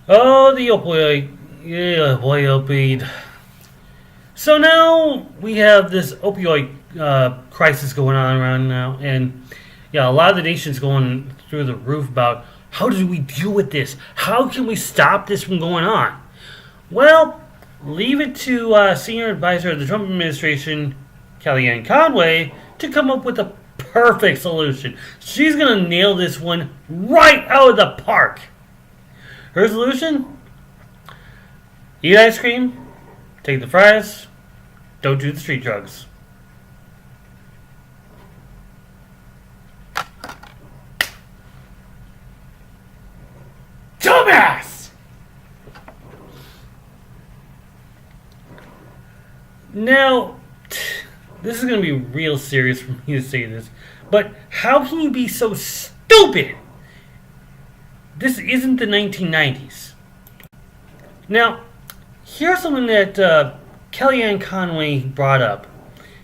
Oh, the opioid. Yeah, boy, opioid. So now we have this opioid crisis going on around now, and yeah, a lot of the nation's going through the roof about how do we deal with this? How can we stop this from going on? Well, leave it to senior advisor of the Trump administration, Kellyanne Conway, to come up with a perfect solution. She's gonna nail this one right out of the park. Her solution? Eat ice cream, take the fries, don't do the street drugs. Dumbass! Now, this is going to be real serious for me to say this, but how can you be so stupid? This isn't the 1990s. Now, here's something that Kellyanne Conway brought up.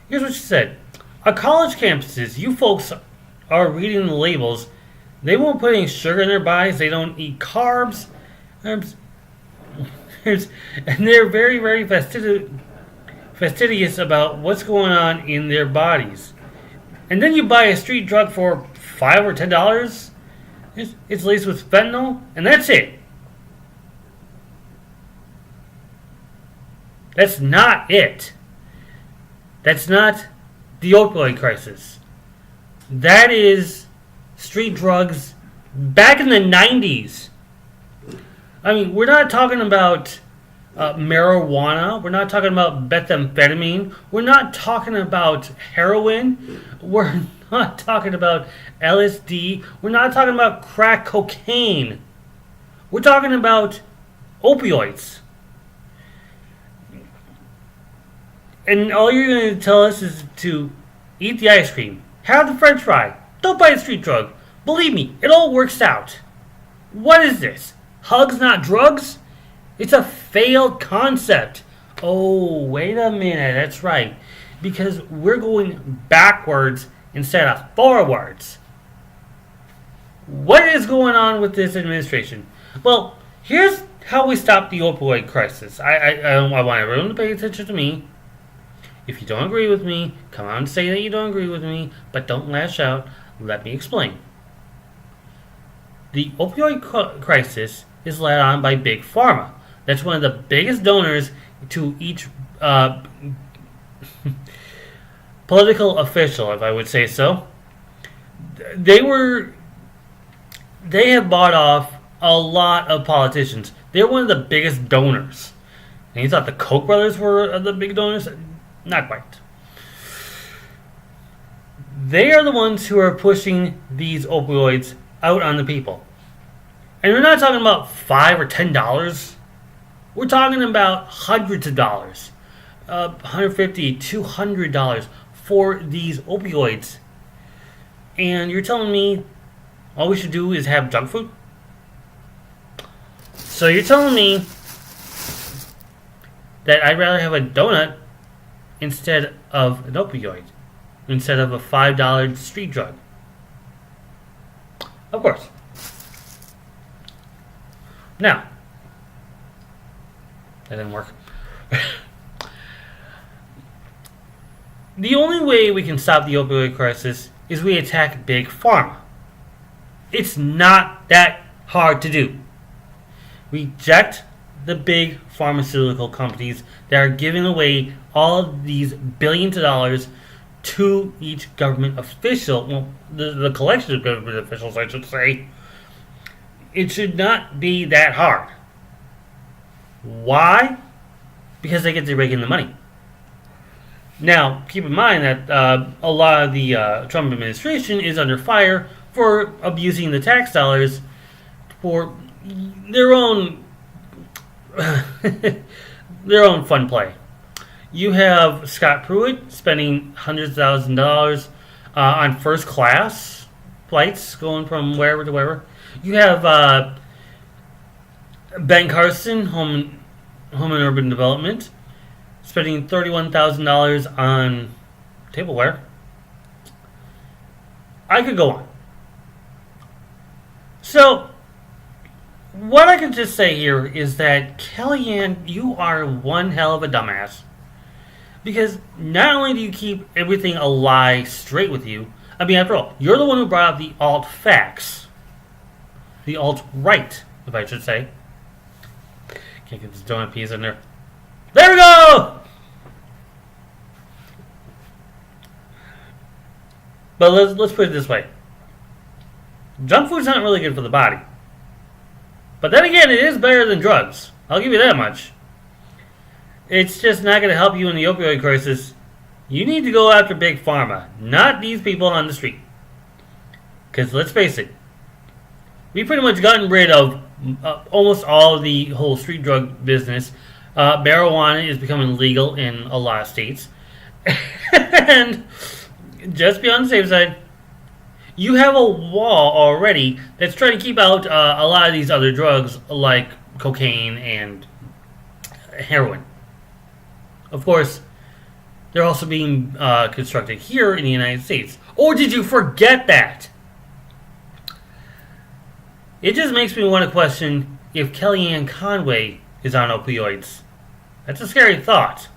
Here's what she said. On college campuses, you folks are reading the labels. They won't put any sugar in their bodies. They don't eat carbs. And they're very, very fastidious about what's going on in their bodies. And then you buy a street drug for $5 or $10. It's laced with fentanyl, and that's it. That's not it. That's not the opioid crisis. That is street drugs back in the 90s. I mean, we're not talking about marijuana. We're not talking about methamphetamine. We're not talking about heroin. We're not talking about LSD. We're not talking about crack cocaine. We're talking about opioids. And all you're going to tell us is to eat the ice cream, have the french fry, don't buy a street drug. Believe me, it all works out. What is this? Hugs, not drugs? It's a failed concept. Oh, wait a minute, that's right. Because we're going backwards instead of forwards. What is going on with this administration? Well, here's how we stop the opioid crisis. I want everyone to pay attention to me. If you don't agree with me, come out and say that you don't agree with me, but don't lash out. Let me explain. The opioid crisis is led on by Big Pharma. That's one of the biggest donors to each political official, if I would say so. They have bought off a lot of politicians. They're one of the biggest donors. And you thought the Koch brothers were the big donors? Not quite. They are the ones who are pushing these opioids out on the people. And we're not talking about $5 or $10. We're talking about hundreds of dollars. $150, $200 for these opioids. And you're telling me all we should do is have junk food? So you're telling me that I'd rather have a donut instead of an opioid, instead of a $5 street drug. Of course. Now, that didn't work. The only way we can stop the opioid crisis is we attack Big Pharma. It's not that hard to do. Reject the big pharmaceutical companies that are giving away all of these billions of dollars to each government official. Well, the collection of government officials, I should say. It should not be that hard. Why? Because they get to rake in the money. Now, keep in mind that a lot of the Trump administration is under fire for abusing the tax dollars for their own their own fun play. You have Scott Pruitt spending hundreds of thousands of dollars on first class flights going from wherever to wherever. You have Ben Carson, Home and Urban Development, spending $31,000 on tableware. I could go on. So, what I can just say here is that Kellyanne, you are one hell of a dumbass. Because not only do you keep everything a lie straight with you, I mean, after all, you're the one who brought up the alt-facts. The alt-right, if I should say. Can't get this donut piece in there. There we go! But let's put it this way. Junk food's not really good for the body. But then again, it is better than drugs. I'll give you that much. It's just not going to help you in the opioid crisis. You need to go after Big Pharma, not these people on the street. Because let's face it, we've pretty much gotten rid of almost all of the whole street drug business. Marijuana is becoming legal in a lot of states. And just be on the safe side, you have a wall already that's trying to keep out a lot of these other drugs like cocaine and heroin. Of course, they're also being constructed here in the United States. Or did you forget that? It just makes me want to question if Kellyanne Conway is on opioids. That's a scary thought.